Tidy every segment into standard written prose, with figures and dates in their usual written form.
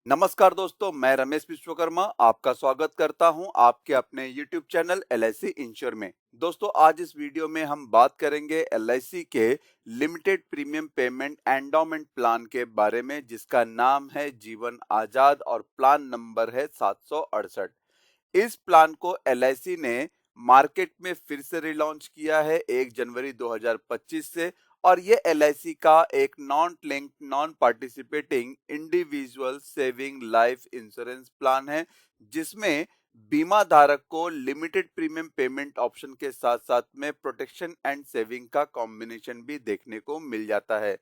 नमस्कार दोस्तों, मैं रमेश विश्वकर्मा आपका स्वागत करता हूं आपके अपने YouTube चैनल LIC इंश्योर में। दोस्तों, आज इस वीडियो में हम बात करेंगे LIC के limited premium payment endowment plan के बारे में, जिसका नाम है जीवन आजाद और प्लान नंबर है 768। इस प्लान को LIC ने मार्केट में फिर से रिलॉन्च किया है 1 जनवरी 2025 से, और ये LIC का एक non linked non participating individual saving life insurance plan है, जिसमें बीमा धारक को लिमिटेड प्रीमियम पेमेंट ऑप्शन के साथ साथ में प्रोटेक्शन एंड सेविंग का कॉम्बिनेशन भी देखने को मिल जाता है।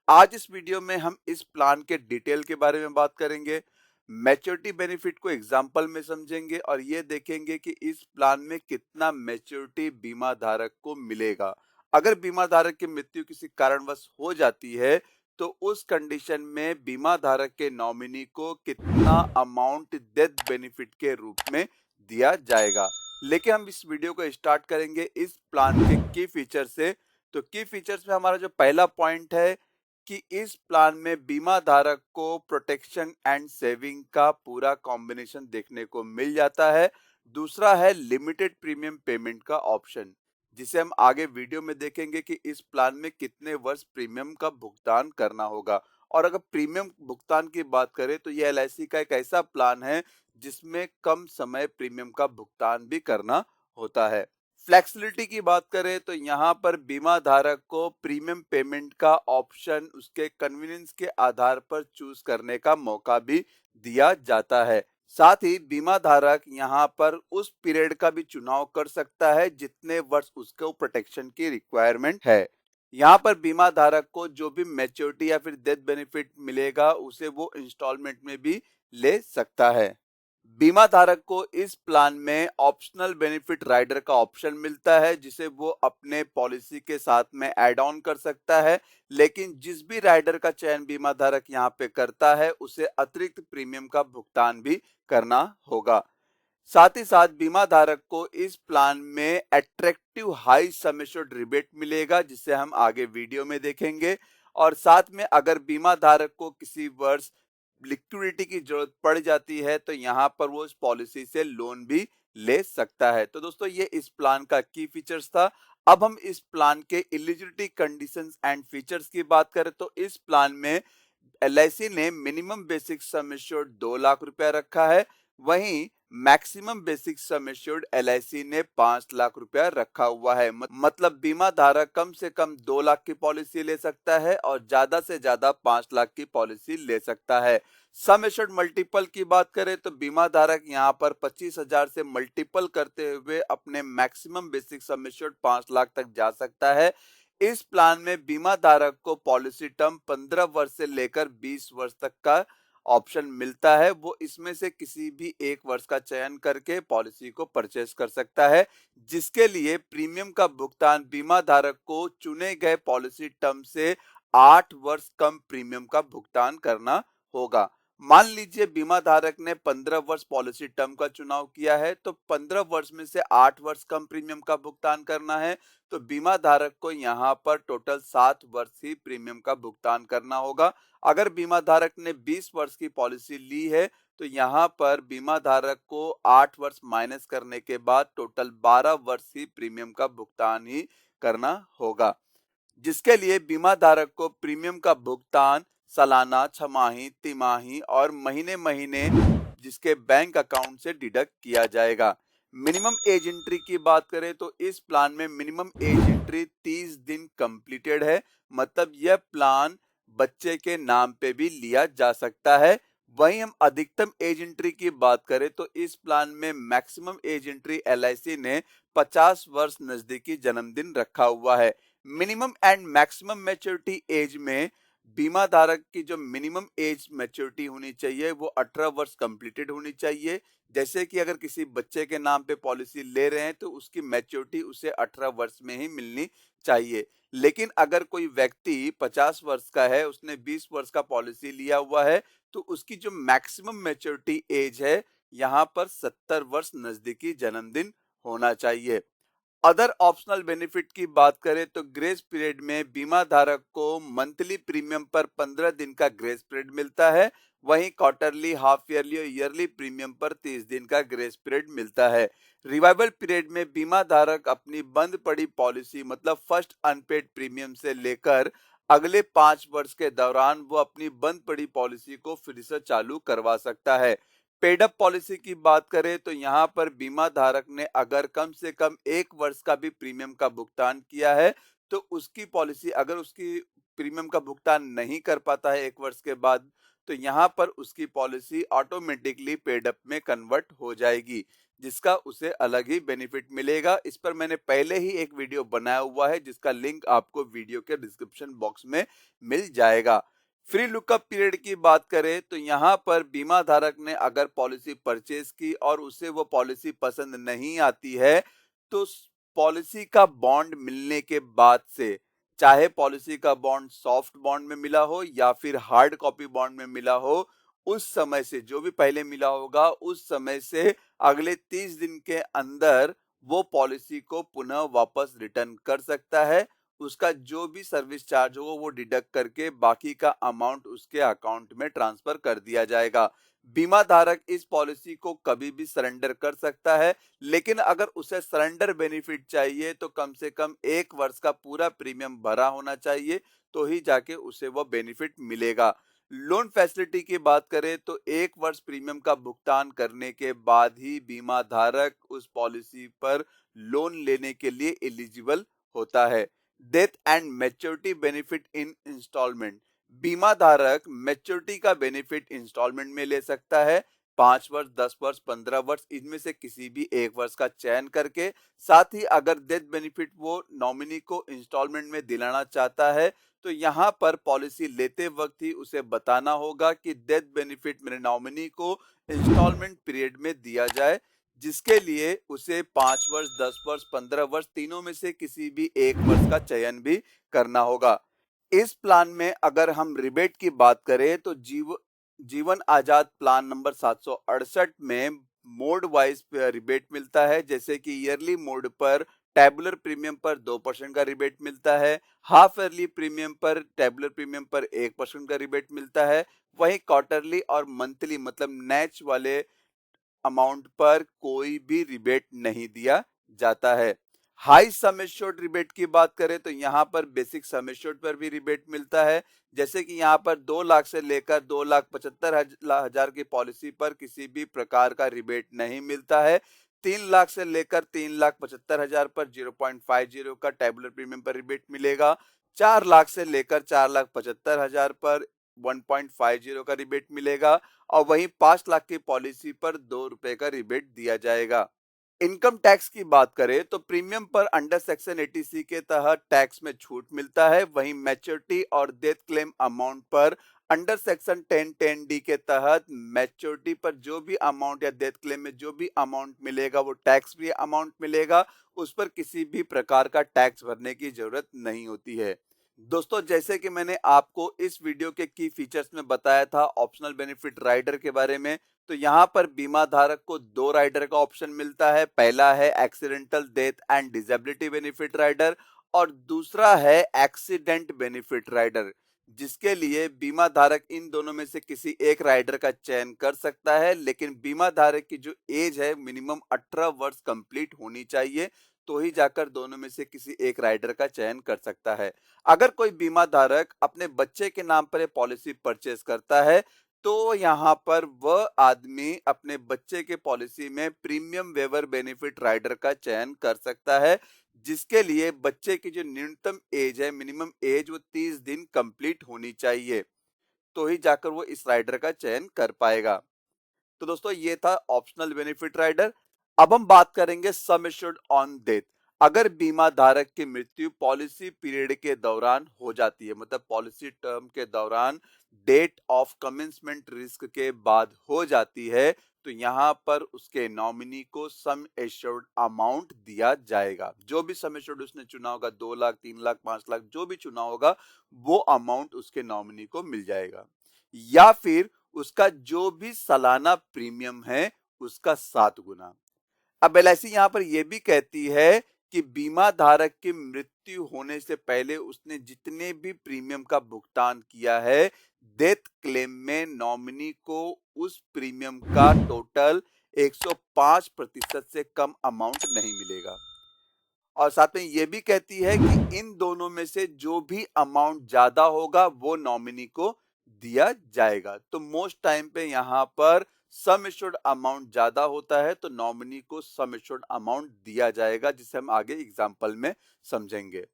आज इस वीडियो में हम इस प्लान के डिटेल के बारे में बात करेंगे, मैच्योरिटी बेनिफिट को एग्जाम्पल में समझेंगे और ये देखेंगे कि इस प्लान में कितना मैच्योरिटी बीमा धारक को मिलेगा। अगर बीमा धारक की मृत्यु किसी कारणवश हो जाती है तो उस कंडीशन में बीमा धारक के नॉमिनी को कितना अमाउंट डेथ बेनिफिट के रूप में दिया जाएगा। लेकिन हम इस वीडियो को स्टार्ट करेंगे इस प्लान के की फीचर से। तो की फीचर्स में हमारा जो पहला पॉइंट है कि इस प्लान में बीमा धारक को प्रोटेक्शन एंड सेविंग का पूरा कॉम्बिनेशन देखने को मिल जाता है। दूसरा है लिमिटेड प्रीमियम पेमेंट का ऑप्शन, जिसे हम आगे वीडियो में देखेंगे कि इस प्लान में कितने वर्ष प्रीमियम का भुगतान करना होगा। और अगर प्रीमियम भुगतान की बात करें तो ये LIC का एक ऐसा प्लान है जिसमें कम समय प्रीमियम का भुगतान भी करना होता है। फ्लेक्सिबिलिटी की बात करें तो यहाँ पर बीमा धारक को प्रीमियम पेमेंट का ऑप्शन उसके कन्वीनियंस के आधार पर चूज करने का मौका भी दिया जाता है। साथ ही बीमा धारक यहाँ पर उस पीरियड का भी चुनाव कर सकता है जितने वर्ष उसको प्रोटेक्शन की रिक्वायरमेंट है। यहाँ पर बीमा धारक को जो भी मैच्योरिटी या फिर डेथ बेनिफिट मिलेगा उसे वो इंस्टॉलमेंट में भी ले सकता है। बीमा धारक को इस प्लान में ऑप्शनल बेनिफिट राइडर का ऑप्शन मिलता है, जिसे वो अपने पॉलिसी के साथ में ऐड ऑन कर सकता है। लेकिन जिस भी राइडर का चयन बीमा धारक यहाँ पे करता है उसे अतिरिक्त प्रीमियम का भुगतान भी करना होगा। साथ ही साथ बीमा धारक को इस प्लान में attractive high sum assured rebate मिलेगा, जिसे हम आगे वीडियो में देखेंगे। और साथ में अगर बीमा धारक को किसी वर्ष लिक्विडिटी की जरूरत पड़ जाती है तो यहाँ पर वो इस पॉलिसी से लोन भी ले सकता है। तो दोस्तों, ये इस प्लान का की फीचर्स था। अब हम इस प्लान के एलिजिबिलिटी कंडीशंस एंड फीचर्स की बात करें तो इस प्लान में LIC ने minimum basic sum assured 2 lakh रुपया रखा है, वहीं maximum basic sum assured LIC ने 5 लाख रुपया रखा हुआ है। मतलब बीमा धारक कम से कम 2 लाख की पॉलिसी ले सकता है और ज्यादा से ज्यादा 5 लाख की पॉलिसी ले सकता है। सम एश्योर्ड मल्टीपल की बात करें तो बीमा धारक यहाँ पर 25,000 से मल्टीपल करते हुए अपने maximum basic sum assured 5 lakh तक जा सकता है। इस प्लान में बीमा धारक को पॉलिसी टर्म 15 वर्ष से लेकर 20 वर्ष तक का ऑप्शन मिलता है। वो इसमें से किसी भी एक वर्ष का चयन करके पॉलिसी को परचेस कर सकता है, जिसके लिए प्रीमियम का भुगतान बीमा धारक को चुने गए पॉलिसी टर्म से 8 वर्ष कम प्रीमियम का भुगतान करना होगा। मान लीजिए बीमा धारक ने 15 वर्ष पॉलिसी टर्म का चुनाव किया है, तो 15 वर्ष में से 8 वर्ष कम प्रीमियम का भुगतान करना है, तो बीमा धारक को यहाँ पर टोटल 7 वर्ष ही प्रीमियम का भुगतान करना होगा। अगर बीमा धारक ने 20 वर्ष की पॉलिसी ली है तो यहाँ पर बीमा धारक को 8 वर्ष माइनस करने के बाद टोटल 12 वर्ष ही प्रीमियम का भुगतान ही करना होगा, जिसके लिए बीमा धारक को प्रीमियम का भुगतान सालाना, छमाही, तिमाही और महीने महीने जिसके बैंक अकाउंट से डिडक्ट किया जाएगा। मिनिमम एज एंट्री की बात करें तो इस प्लान में मिनिमम एज एंट्री 30 दिन कंप्लीटेड है। मतलब यह प्लान बच्चे के नाम पे भी लिया जा सकता है। वहीं हम अधिकतम एज एंट्री की बात करें तो इस प्लान में मैक्सिमम एज एंट्री LIC ने 50 वर्ष नजदीकी जन्मदिन रखा हुआ है। Minimum and maximum maturity age में बीमा धारक की जो मिनिमम एज मैच्योरिटी होनी चाहिए वो 18 वर्ष कंप्लीटेड होनी चाहिए। जैसे कि अगर किसी बच्चे के नाम पे पॉलिसी ले रहे हैं तो उसकी मैच्योरिटी उसे 18 वर्ष में ही मिलनी चाहिए। लेकिन अगर कोई व्यक्ति 50 वर्ष का है, उसने 20 वर्ष का पॉलिसी लिया हुआ है, तो उसकी जो मैक्सिमम मैच्योरिटी एज है यहाँ पर 70 वर्ष नजदीकी जन्मदिन होना चाहिए। अदर ऑप्शनल बेनिफिट की बात करें तो ग्रेस पीरियड में बीमा धारक को मंथली प्रीमियम पर 15 दिन का ग्रेस पीरियड मिलता है। वहीं क्वार्टरली, हाफ ईयरली और ईयरली प्रीमियम पर 30 दिन का ग्रेस पीरियड मिलता है। रिवाइवल पीरियड में बीमा धारक अपनी बंद पड़ी पॉलिसी मतलब फर्स्ट अनपेड प्रीमियम से लेकर अगले 5 वर्ष के दौरान वो अपनी बंद पड़ी पॉलिसी को फिर से चालू करवा सकता है। पेड अप पॉलिसी की बात करें तो यहाँ पर बीमा धारक ने अगर कम से कम 1 वर्ष का भी प्रीमियम का भुगतान किया है तो उसकी पॉलिसी, अगर उसकी प्रीमियम का भुगतान नहीं कर पाता है 1 वर्ष के बाद, तो यहाँ पर उसकी पॉलिसी ऑटोमेटिकली पेड अप में कन्वर्ट हो जाएगी, जिसका उसे अलग ही बेनिफिट मिलेगा। इस पर मैंने पहले ही एक वीडियो बनाया हुआ है जिसका लिंक आपको वीडियो के डिस्क्रिप्शन बॉक्स में मिल जाएगा। फ्री लुकअप पीरियड की बात करें तो यहाँ पर बीमा धारक ने अगर पॉलिसी परचेज की और उसे वो पॉलिसी पसंद नहीं आती है तो पॉलिसी का बॉन्ड मिलने के बाद से, चाहे पॉलिसी का बॉन्ड सॉफ्ट बॉन्ड में मिला हो या फिर हार्ड कॉपी बॉन्ड में मिला हो, उस समय से जो भी पहले मिला होगा उस समय से अगले 30 दिन के अंदर वो पॉलिसी को पुनः वापस रिटर्न कर सकता है। उसका जो भी सर्विस चार्ज होगा वो डिडक्ट करके बाकी का अमाउंट उसके अकाउंट में ट्रांसफर कर दिया जाएगा। बीमा धारक इस पॉलिसी को कभी भी सरेंडर कर सकता है, लेकिन अगर उसे सरेंडर बेनिफिट चाहिए तो कम से कम 1 वर्ष का पूरा प्रीमियम भरा होना चाहिए, तो ही जाके उसे वो बेनिफिट मिलेगा। लोन फैसिलिटी की बात करें तो 1 वर्ष प्रीमियम का भुगतान करने के बाद ही बीमा धारक उस पॉलिसी पर लोन लेने के लिए एलिजिबल होता है। Death and maturity benefit in installment, बीमा धारक मैच्योरिटी का बेनिफिट इंस्टॉलमेंट में ले सकता है। 5 वर्ष, 10 वर्ष, 15 वर्ष, इनमें से किसी भी 1 वर्ष का चयन करके। साथ ही अगर डेथ बेनिफिट वो नॉमिनी को इंस्टॉलमेंट में दिलाना चाहता है तो यहाँ पर पॉलिसी लेते वक्त ही उसे बताना होगा कि डेथ बेनिफिट मेरे नॉमिनी को इंस्टॉलमेंट पीरियड में दिया जाए, जिसके लिए उसे 5 वर्ष, 10 वर्ष, 15 वर्ष, तीनों में से किसी भी 1 वर्ष का चयन भी करना होगा। इस प्लान में अगर हम रिबेट की बात करें तो जीवन आजाद प्लान नंबर 768 में मोड वाइज रिबेट मिलता है, जैसे कि ईयरली मोड पर टेबुलर प्रीमियम पर 2% का रिबेट मिलता है, हाफ ईयरली प्रीमियम पर टेबुलर प्रीमियम पर 1% का रिबेट मिलता है। वहीं क्वार्टरली और मंथली मतलब नैच वाले अमाउंट पर कोई भी रिबेट नहीं दिया जाता है। हाई सम एश्योर्ड रिबेट की बात करें तो यहाँ पर बेसिक सम एश्योर्ड पर भी रिबेट मिलता है, जैसे कि यहाँ पर 2 लाख से लेकर 2,75,000 की पॉलिसी पर किसी भी प्रकार का रिबेट नहीं मिलता है। 3 लाख से लेकर 3,75,000 पर 0.50 का टेबुलर प्रीमियम पर रिबेट मिलेगा। 4 लाख से लेकर 4,75,000 पर 1.50 का रिबेट मिलेगा और वहीं 5 लाख की पॉलिसी पर 2 रुपए का रिबेट दिया जाएगा। इनकम टैक्स की बात करें तो प्रीमियम पर अंडर सेक्शन 80C के तहत टैक्स में छूट मिलता है। वहीं मैच्योरिटी और डेथ क्लेम अमाउंट पर अंडर सेक्शन 1010D के तहत मैच्योरिटी पर जो भी अमाउंट या डेथ क्लेम में जो भी अमाउंट मिलेगा वो टैक्स फ्री अमाउंट मिलेगा, उस पर किसी भी प्रकार का टैक्स भरने की जरूरत नहीं होती है। दोस्तों, जैसे कि मैंने आपको इस वीडियो के की फीचर्स में बताया था ऑप्शनल बेनिफिट राइडर के बारे में, तो यहाँ पर बीमा धारक को 2 राइडर का ऑप्शन मिलता है। पहला है accidental death and disability benefit rider और दूसरा है एक्सीडेंट बेनिफिट राइडर, जिसके लिए बीमा धारक इन दोनों में से किसी एक राइडर का चयन कर सकता है, लेकिन बीमा धारक की जो एज है मिनिमम 18 वर्ष कंप्लीट होनी चाहिए, तो ही जाकर दोनों में से किसी एक राइडर का चयन कर सकता है। अगर कोई बीमा धारक अपने बच्चे के नाम पर पॉलिसी परचेज करता है तो यहाँ पर वह आदमी अपने बच्चे के पॉलिसी में प्रीमियम वेवर बेनिफिट राइडर का चयन कर सकता है, जिसके लिए बच्चे की जो न्यूनतम एज है, मिनिमम एज, वो 30 दिन कंप्लीट होनी चाहिए, तो ही जाकर वो इस राइडर का चयन कर पाएगा। तो दोस्तों, ये था ऑप्शनल बेनिफिट राइडर। अब हम बात करेंगे सम एश्योर्ड ऑन डेथ। अगर बीमा धारक की मृत्यु पॉलिसी पीरियड के दौरान हो जाती है, मतलब पॉलिसी टर्म के दौरान डेट ऑफ कमेंसमेंट रिस्क के बाद हो जाती है, तो यहाँ पर उसके नॉमिनी को सम एश्योर्ड अमाउंट दिया जाएगा। जो भी सम एश्योर्ड उसने चुना होगा, 2 लाख, 3 लाख, 5 लाख, जो भी चुना होगा, वो अमाउंट उसके नॉमिनी को मिल जाएगा। या फिर उसका जो भी सालाना प्रीमियम है उसका 7 गुना। अब एलआईसी यहाँ पर यह भी कहती है कि बीमा धारक की मृत्यु होने से पहले उसने जितने भी प्रीमियम का भुगतान किया है, डेथ क्लेम में नॉमिनी को उस प्रीमियम का टोटल 105% से कम अमाउंट नहीं मिलेगा। और साथ में ये भी कहती है कि इन दोनों में से जो भी अमाउंट ज्यादा होगा वो नॉमिनी को दिया जाएगा। तो मोस्ट टाइम पे यहाँ पर सम एश्योर्ड अमाउंट ज्यादा होता है तो नॉमिनी को सम एश्योर्ड अमाउंट दिया जाएगा, जिसे हम आगे एग्जांपल में समझेंगे।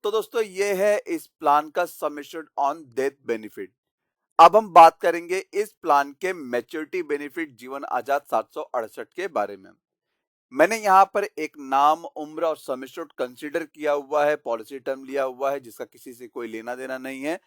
तो दोस्तों ये है इस प्लान का sum assured on death benefit. अब हम बात करेंगे इस प्लान के मैच्योरिटी बेनिफिट जीवन आजाद 768 के बारे में। मैंने यहाँ पर एक नाम, उम्र और सम एश्योर्ड कंसीडर किया हुआ है, पॉलिसी टर्म लिया हुआ है जिसका किसी से कोई लेना देना नहीं है।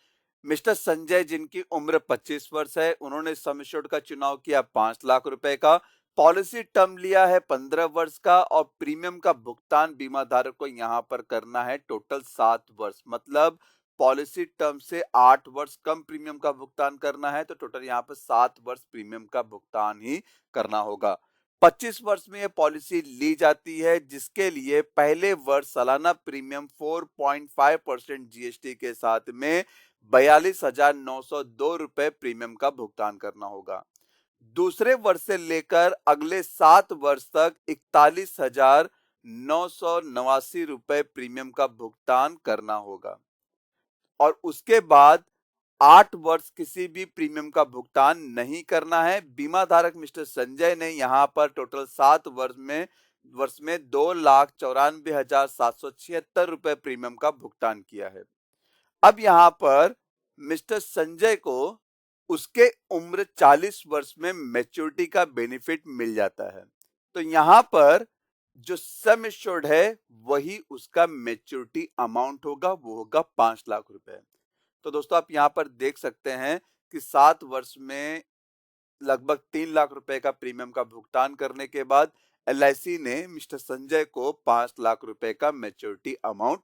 मिस्टर संजय, जिनकी उम्र 25 वर्ष है, उन्होंने सम एश्योर्ड का चुनाव किया 5 लाख रुपए का, पॉलिसी टर्म लिया है 15 वर्ष का और प्रीमियम का भुगतान बीमा धारक को यहाँ पर करना है टोटल 7 वर्ष। मतलब पॉलिसी टर्म से 8 वर्ष कम प्रीमियम का भुगतान करना है तो टोटल यहाँ पर 7 वर्ष प्रीमियम का भुगतान ही करना होगा। 25 वर्ष में यह पॉलिसी ली जाती है, जिसके लिए पहले वर्ष सालाना प्रीमियम 4.5% जीएसटी के साथ में 42,902 रुपए प्रीमियम का भुगतान करना होगा। दूसरे वर्ष से लेकर अगले 7 वर्ष तक 41,989 रुपए प्रीमियम का भुगतान करना होगा और उसके बाद 8 वर्ष किसी भी प्रीमियम का भुगतान नहीं करना है। बीमा धारक मिस्टर संजय ने यहाँ पर टोटल 7 वर्ष में 2,94,776 रुपए प्रीमियम का भुगतान किया है। अब यहाँ पर मिस्टर संजय को उसके उम्र 40 वर्ष में मैच्योरिटी का बेनिफिट मिल जाता है। तो यहाँ पर जो सम एश्योर्ड है वही उसका मैच्योरिटी अमाउंट होगा, वो होगा 5 लाख रुपए। तो दोस्तों आप यहाँ पर देख सकते हैं कि 7 वर्ष में लगभग 3 लाख रुपए का प्रीमियम का भुगतान करने के बाद एलआईसी ने मिस्टर संजय को 5 लाख रुपए का मैच्योरिटी अमाउंट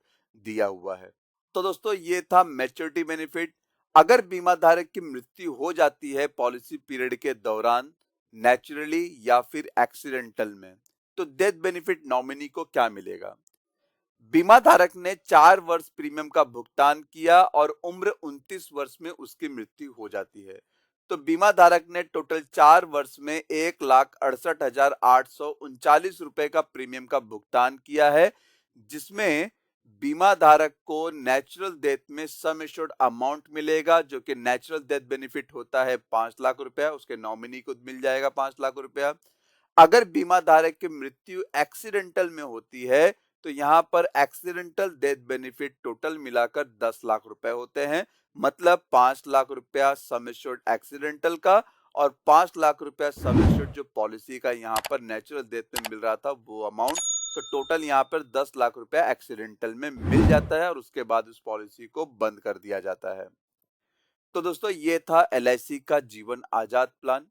दिया हुआ है। तो दोस्तों ये था मैच्योरिटी बेनिफिट। अगर बीमा धारक की मृत्यु हो जाती है पॉलिसी पीरियड के दौरान, नेचुरली या फिर एक्सीडेंटल में, तो डेथ बेनिफिट नॉमिनी को क्या मिलेगा? बीमा धारक ने 4 वर्ष प्रीमियम का भुगतान किया और उम्र 29 वर्ष में उसकी मृत्यु हो जाती है तो बीमा धारक ने टोटल 4 वर्ष में 1,68,839 रुपए का प्रीमियम का भुगतान किया है, जिसमें बीमा धारक को नेचुरल डेथ में सम एश्योर्ड अमाउंट मिलेगा, जो कि नेचुरल डेथ बेनिफिट होता है 5 लाख रुपया, उसके नॉमिनी को मिल जाएगा 5 लाख रुपया। अगर बीमा धारक की मृत्यु एक्सीडेंटल में होती है तो यहाँ पर एक्सीडेंटल डेथ बेनिफिट टोटल मिलाकर 10 लाख रुपए होते हैं। मतलब 5 लाख रुपया सम एश्योर्ड एक्सीडेंटल का और 5 लाख रुपया सम एश्योर्ड जो पॉलिसी का यहाँ पर नेचुरल डेथ में मिल रहा था वो अमाउंट। तो टोटल यहाँ पर 10 लाख रुपया एक्सीडेंटल में मिल जाता है और उसके बाद उस पॉलिसी को बंद कर दिया जाता है। तो दोस्तों ये था एलआईसी का जीवन आजाद प्लान।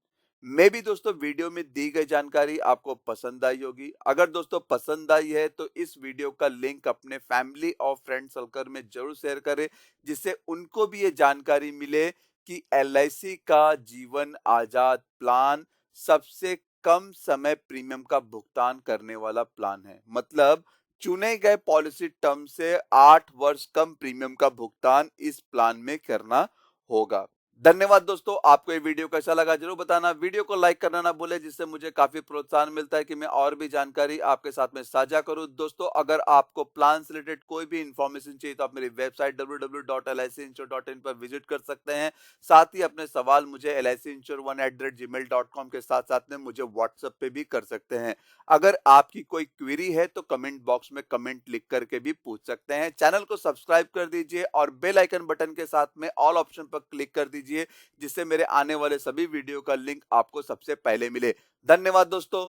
मे भी दोस्तों वीडियो में दी गई जानकारी आपको पसंद आई होगी। अगर दोस्तों पसंद आई है तो इस वीडियो का लिंक अपने फैमिली और फ्रेंड सर्कल में जरूर शेयर करें, जिससे उनको भी ये जानकारी मिले कि एलआईसी का जीवन आजाद प्लान सबसे कम समय प्रीमियम का भुगतान करने वाला प्लान है। मतलब चुने गए पॉलिसी टर्म से 8 वर्ष कम प्रीमियम का भुगतान इस प्लान में करना होगा। धन्यवाद दोस्तों, आपको ये वीडियो कैसा लगा जरूर बताना। वीडियो को लाइक करना ना भूले, जिससे मुझे काफी प्रोत्साहन मिलता है कि मैं और भी जानकारी आपके साथ में साझा करूं। दोस्तों अगर आपको प्लान से रिलेटेड कोई भी इंफॉर्मेशन चाहिए तो आप मेरी वेबसाइट www.licinsurance.in पर विजिट कर सकते हैं। साथ ही अपने सवाल मुझे licinsurance1@gmail.com के साथ साथ में मुझे व्हाट्सएप पे भी कर सकते हैं। अगर आपकी कोई क्वेरी है तो कमेंट बॉक्स में कमेंट लिख करके भी पूछ सकते हैं। चैनल को सब्सक्राइब कर दीजिए और बेल आइकन बटन के साथ में ऑल ऑप्शन पर क्लिक कर दीजिए, जिससे मेरे आने वाले सभी वीडियो का लिंक आपको सबसे पहले मिले। धन्यवाद दोस्तों।